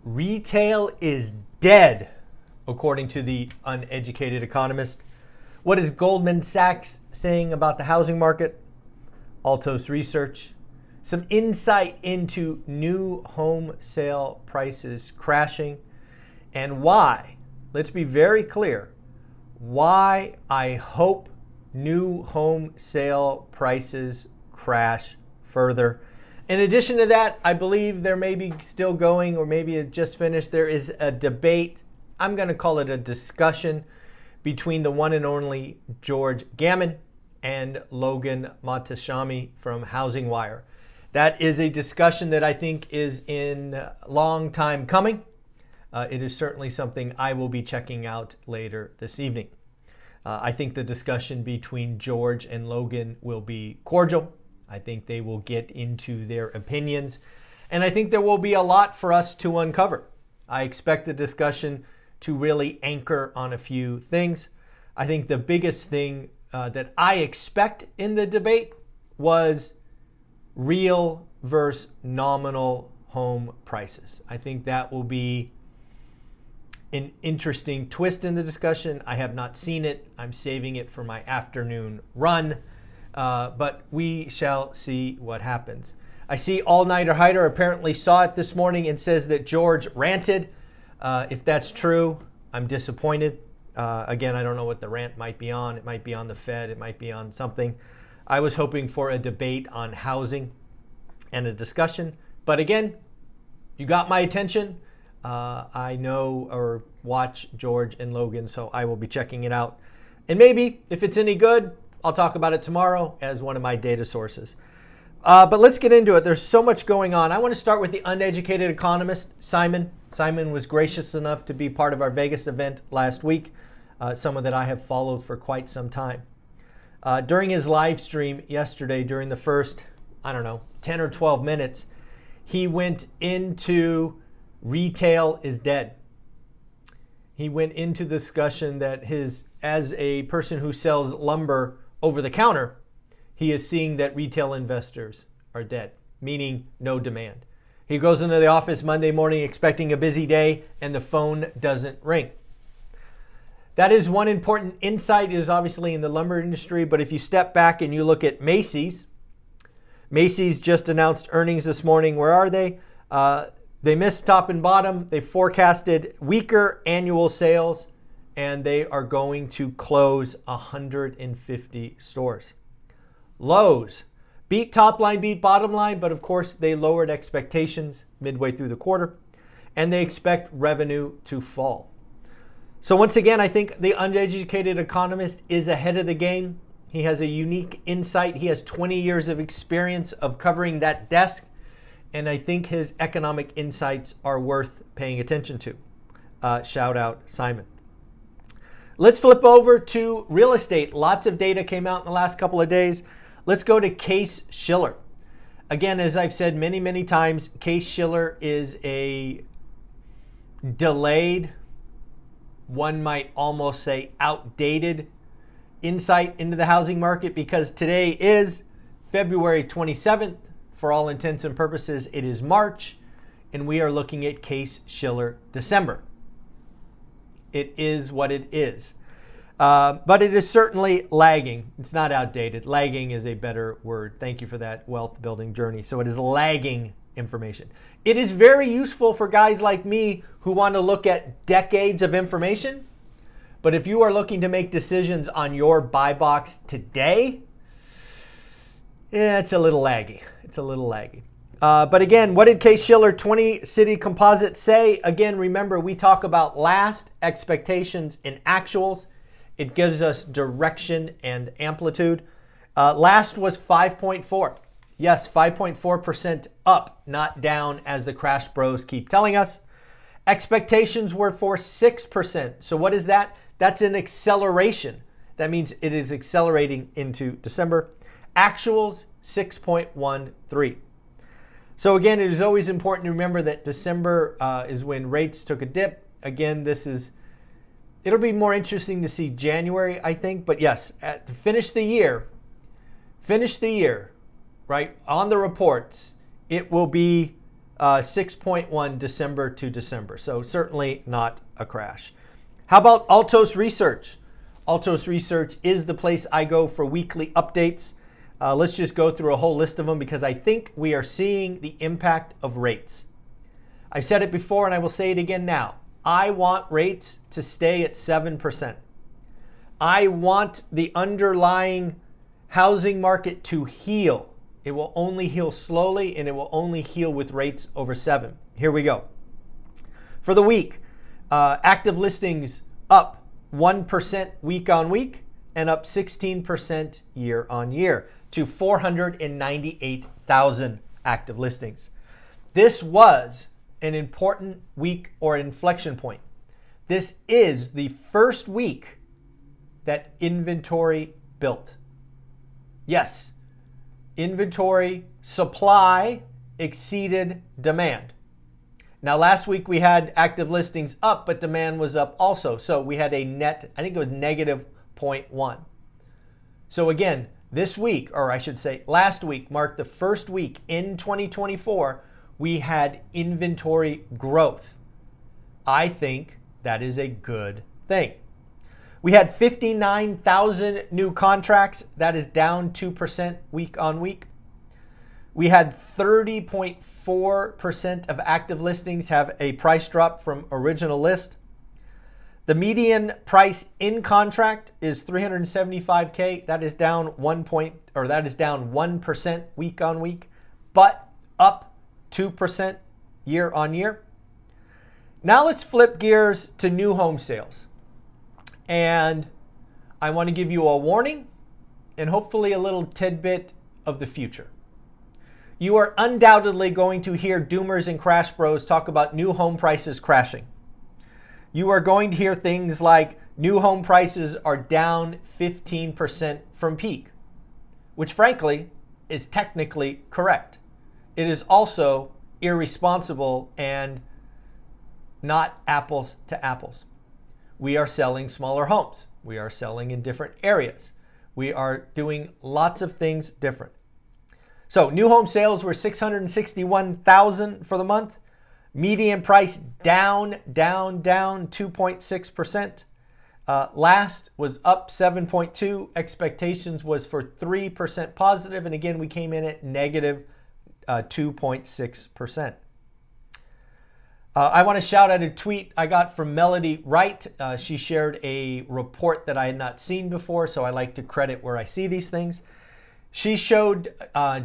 Retail is dead, according to the uneducated economist. What is Goldman Sachs saying about the housing market? Altos Research. Some insight into new home sale prices crashing and why, let's be very clear, why I hope new home sale prices crash further. In addition to that, I believe there may be still going, or maybe it just finished, there is a debate, I'm going to call it a discussion, between the one and only George Gammon and Logan Mohtashami from Housing Wire. That is a discussion that I think is in a long time coming. It is certainly something I will be checking out later this evening. I think the discussion between George and Logan will be cordial. I think they will get into their opinions, and I think there will be a lot for us to uncover. I expect the discussion to really anchor on a few things. I think the biggest thing that I expect in the debate was real versus nominal home prices. I think that will be an interesting twist in the discussion. I have not seen it. I'm saving it for my afternoon run. But we shall see what happens. I see All Nighter Hider apparently saw it this morning and says that George ranted. If that's true, I'm disappointed. Again, I don't know what the rant might be on. It might be on the Fed. It might be on something. I was hoping for a debate on housing and a discussion. But again, you got my attention. I know or watch George and Logan, so I will be checking it out. And maybe if it's any good, I'll talk about it tomorrow as one of my data sources. But let's get into it. There's so much going on. I want to start with the uneducated economist, Simon. Simon was gracious enough to be part of our Vegas event last week, someone that I have followed for quite some time. During his live stream yesterday, during the first, 10 or 12 minutes, he went into retail is dead. He went into discussion that as a person who sells lumber over the counter, he is seeing that retail investors are dead, meaning no demand. He goes into the office Monday morning expecting a busy day and the phone doesn't ring. That is one important insight, is obviously in the lumber industry, but if you step back and you look at Macy's just announced earnings this morning. Where are they? They missed top and bottom. They forecasted weaker annual sales, and they are going to close 150 stores. Lowe's beat top line, beat bottom line, but of course they lowered expectations midway through the quarter, and they expect revenue to fall. So once again, I think the uneducated economist is ahead of the game. He has a unique insight. He has 20 years of experience of covering that desk, and I think his economic insights are worth paying attention to. Shout out, Simon. Let's flip over to real estate. Lots of data came out in the last couple of days. Let's go to Case-Shiller. Again, as I've said many, many times, Case-Shiller is a delayed, one might almost say outdated insight into the housing market, because today is February 27th. For all intents and purposes, it is March, and we are looking at Case-Shiller December. It is what it is. But it is certainly lagging. It's not outdated. Lagging is a better word. Thank you for that wealth building journey. So it is lagging information. It is very useful for guys like me who want to look at decades of information. But if you are looking to make decisions on your buy box today, it's a little laggy. It's a little laggy. But again, what did Case-Shiller 20 City Composite say? Again, remember, we talk about last, expectations, and actuals. It gives us direction and amplitude. Last was 5.4. Yes, 5.4% up, not down, as the Crash Bros keep telling us. Expectations were for 6%. So what is that? That's an acceleration. That means it is accelerating into December. Actuals, 6.13. So again, it is always important to remember that December is when rates took a dip. Again, it'll be more interesting to see January, I think. But yes, to finish the year, right, on the reports, it will be 6.1 December to December. So certainly not a crash. How about Altos Research? Altos Research is the place I go for weekly updates. Let's just go through a whole list of them because I think we are seeing the impact of rates. I've said it before and I will say it again now. I want rates to stay at 7%. I want the underlying housing market to heal. It will only heal slowly and it will only heal with rates over 7. Here we go. For the week, active listings up 1% week on week and up 16% year on year to 498,000 active listings. This was an important week or inflection point. This is the first week that inventory built. Yes, inventory supply exceeded demand. Now last week we had active listings up, but demand was up also. So we had a net, I think it was negative 0.1. So again, this week, or I should say last week, marked the first week in 2024 we had inventory growth. I think that is a good thing. We had 59,000 new contracts. That is down 2% week on week. We had 30.4% of active listings have a price drop from original list. The median price in contract is $375K. That is down 1% week on week, but up 2% year on year. Now let's flip gears to new home sales. And I want to give you a warning and hopefully a little tidbit of the future. You are undoubtedly going to hear doomers and crash bros talk about new home prices crashing. You are going to hear things like new home prices are down 15% from peak, which frankly is technically correct. It is also irresponsible and not apples to apples. We are selling smaller homes. We are selling in different areas. We are doing lots of things different. So new home sales were 661,000 for the month. Median price down 2.6%. Last was up 7.2. Expectations was for 3% positive. And again, we came in at negative 2.6%. I want to shout out a tweet I got from Melody Wright. She shared a report that I had not seen before, so I like to credit where I see these things. She showed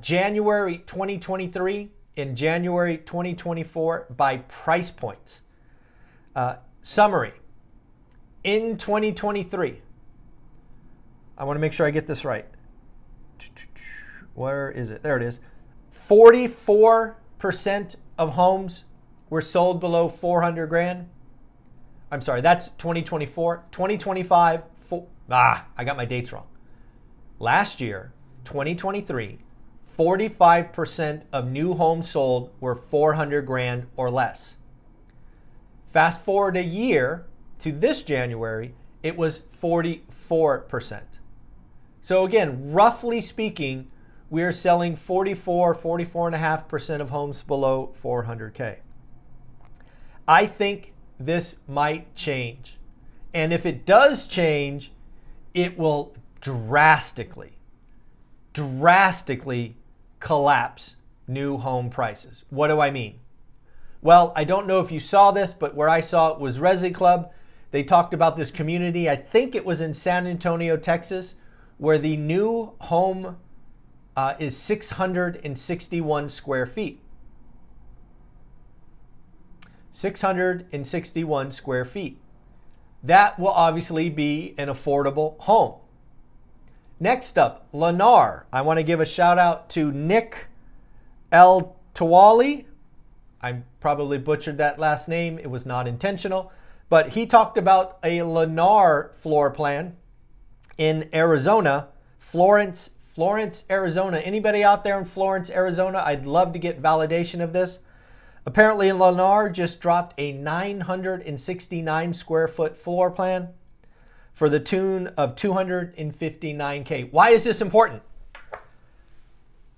January 2023 and January 2024 by price points. Summary. In 2023, I want to make sure I get this right. Where is it? There it is. 44% of homes were sold below 400 grand. I'm sorry, that's 2024. 2025, I got my dates wrong. Last year, 2023, 45% of new homes sold were 400 grand or less. Fast forward a year to this January, it was 44%. So again, roughly speaking, we are selling 44.5% of homes below 400K. I think this might change. And if it does change, it will drastically collapse new home prices. What do I mean? Well, I don't know if you saw this, but where I saw it was Resi Club. They talked about this community. I think it was in San Antonio, Texas, where the new home is 661 square feet. 661 square feet. That will obviously be an affordable home. Next up, Lennar. I want to give a shout out to Nick El Tawali. I probably butchered that last name. It was not intentional. But he talked about a Lennar floor plan in Arizona, Florence, Arizona. Anybody out there in Florence, Arizona? I'd love to get validation of this. Apparently, Lennar just dropped a 969 square foot floor plan for the tune of $259K. Why is this important?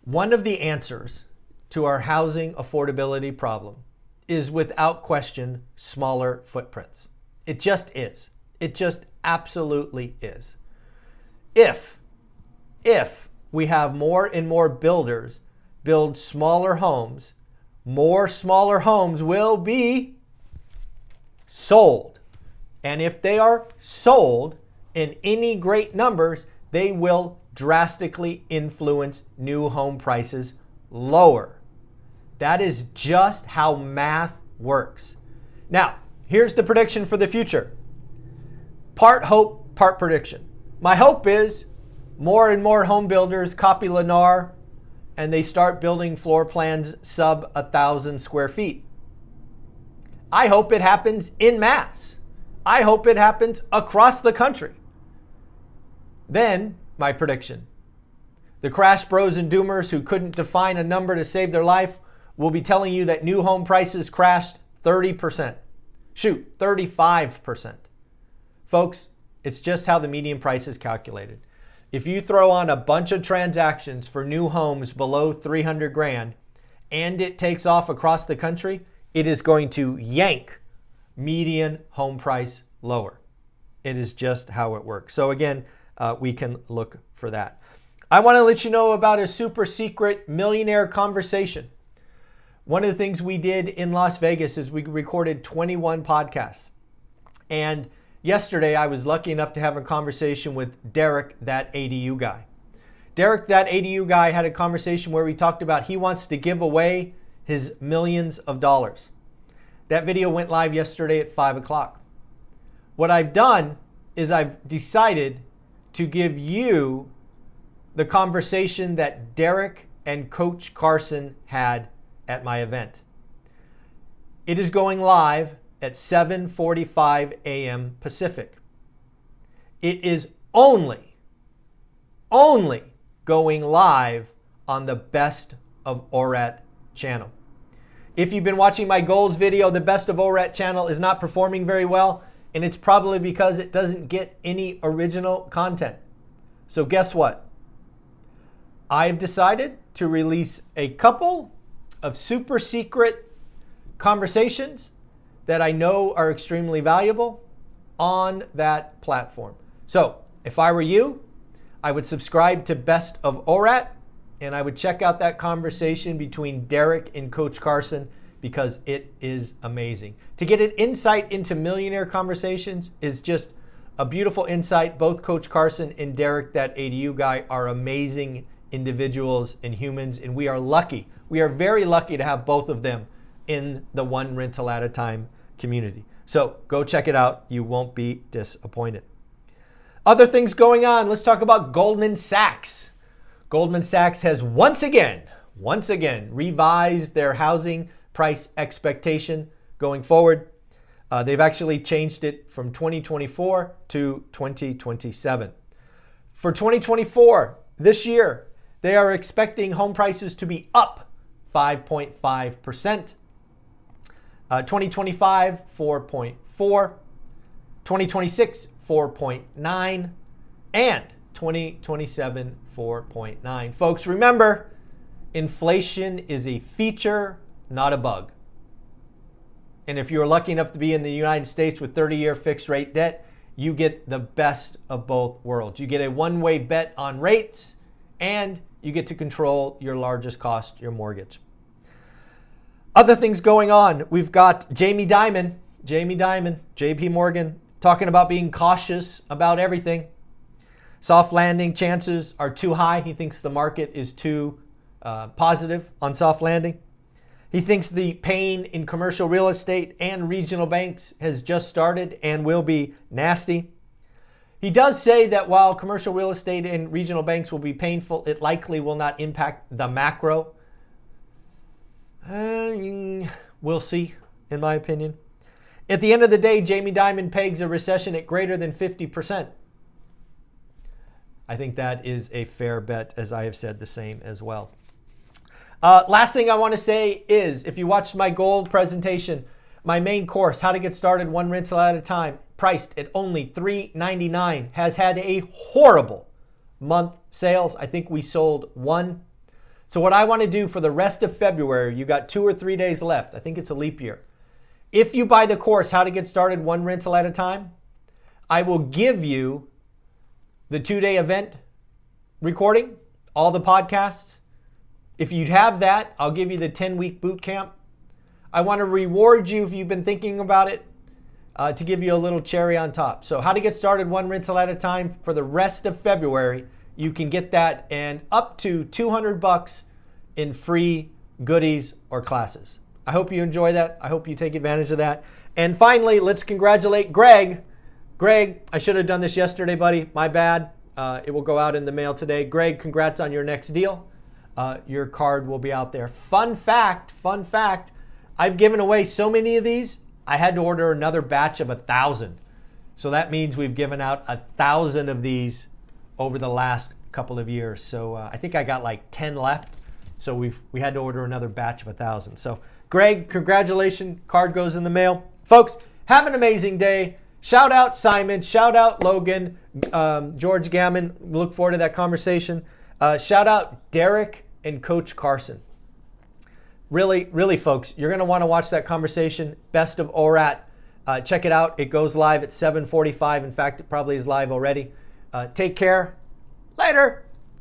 One of the answers to our housing affordability problem is without question smaller footprints. It just is. It just absolutely is. If we have more and more builders build smaller homes, more smaller homes will be sold. And if they are sold in any great numbers, they will drastically influence new home prices lower. That is just how math works. Now, here's the prediction for the future. Part hope, part prediction. My hope is more and more home builders copy Lennar and they start building floor plans sub 1,000 square feet. I hope it happens en masse. I hope it happens across the country. Then, my prediction. The crash bros and doomers who couldn't define a number to save their life will be telling you that new home prices crashed 30%. Shoot, 35%. Folks, it's just how the median price is calculated. If you throw on a bunch of transactions for new homes below 300 grand and it takes off across the country, it is going to yank median home price lower. It is just how it works. So again, we can look for that. I want to let you know about a super secret millionaire conversation. One of the things we did in Las Vegas is we recorded 21 podcasts. And yesterday I was lucky enough to have a conversation with Derek, that ADU guy. Derek, that ADU guy, had a conversation where we talked about he wants to give away his millions of dollars. That video went live yesterday at 5 o'clock. What I've done is I've decided to give you the conversation that Derek and Coach Carson had at my event. It is going live at 7:45 a.m. Pacific. It is only going live on the Best of ORAT channel. If you've been watching my goals video, the Best of ORAT channel is not performing very well, and it's probably because it doesn't get any original content. So guess what? I've decided to release a couple of super secret conversations that I know are extremely valuable on that platform. So if I were you, I would subscribe to Best of ORAT, and I would check out that conversation between Derek and Coach Carson because it is amazing. To get an insight into millionaire conversations is just a beautiful insight. Both Coach Carson and Derek, that ADU guy, are amazing individuals and humans, and we are lucky. We are very lucky to have both of them in the One Rental at a Time community. So go check it out. You won't be disappointed. Other things going on. Let's talk about Goldman Sachs. Goldman Sachs has once again revised their housing price expectation going forward. They've actually changed it from 2024 to 2027. For 2024, this year, they are expecting home prices to be up 5.5%. 2025, 4.4. 2026, 4.9. And 2027, 4.9. Folks, remember, inflation is a feature, not a bug. And if you're lucky enough to be in the United States with 30-year fixed rate debt, you get the best of both worlds. You get a one-way bet on rates, and you get to control your largest cost, your mortgage. Other things going on. We've got Jamie Dimon, JP Morgan, talking about being cautious about everything. Soft landing chances are too high. He thinks the market is too positive on soft landing. He thinks the pain in commercial real estate and regional banks has just started and will be nasty. He does say that while commercial real estate and regional banks will be painful, it likely will not impact the macro. We'll see, in my opinion. At the end of the day, Jamie Dimon pegs a recession at greater than 50%. I think that is a fair bet, as I have said the same as well. Last thing I want to say is, if you watched my gold presentation, my main course, How to Get Started One Rental at a Time, priced at only $399, has had a horrible month sales. I think we sold one. So what I want to do for the rest of February, you got 2 or 3 days left. I think it's a leap year. If you buy the course, How to Get Started One Rental at a Time, I will give you the 2-day event recording, all the podcasts. If you'd have that, I'll give you the 10-week boot camp. I want to reward you if you've been thinking about it, to give you a little cherry on top. So How to Get Started One Rental at a Time for the rest of February. You can get that and up to $200 in free goodies or classes. I hope you enjoy that. I hope you take advantage of that. And finally, let's congratulate Greg. Greg, I should have done this yesterday, buddy. My bad. It will go out in the mail today. Greg, congrats on your next deal. Your card will be out there. Fun fact, I've given away so many of these, I had to order another batch of 1,000. So that means we've given out 1,000 of these over the last couple of years. So I think I got like 10 left. So we had to order another batch of 1,000. So Greg, congratulations. Card goes in the mail. Folks, have an amazing day. Shout out Simon. Shout out Logan. George Gammon. Look forward to that conversation. Shout out Derek and Coach Carson. Really, folks, you're going to want to watch that conversation. Best of ORAT. Check it out. It goes live at 7:45. In fact, it probably is live already. Take care. Later.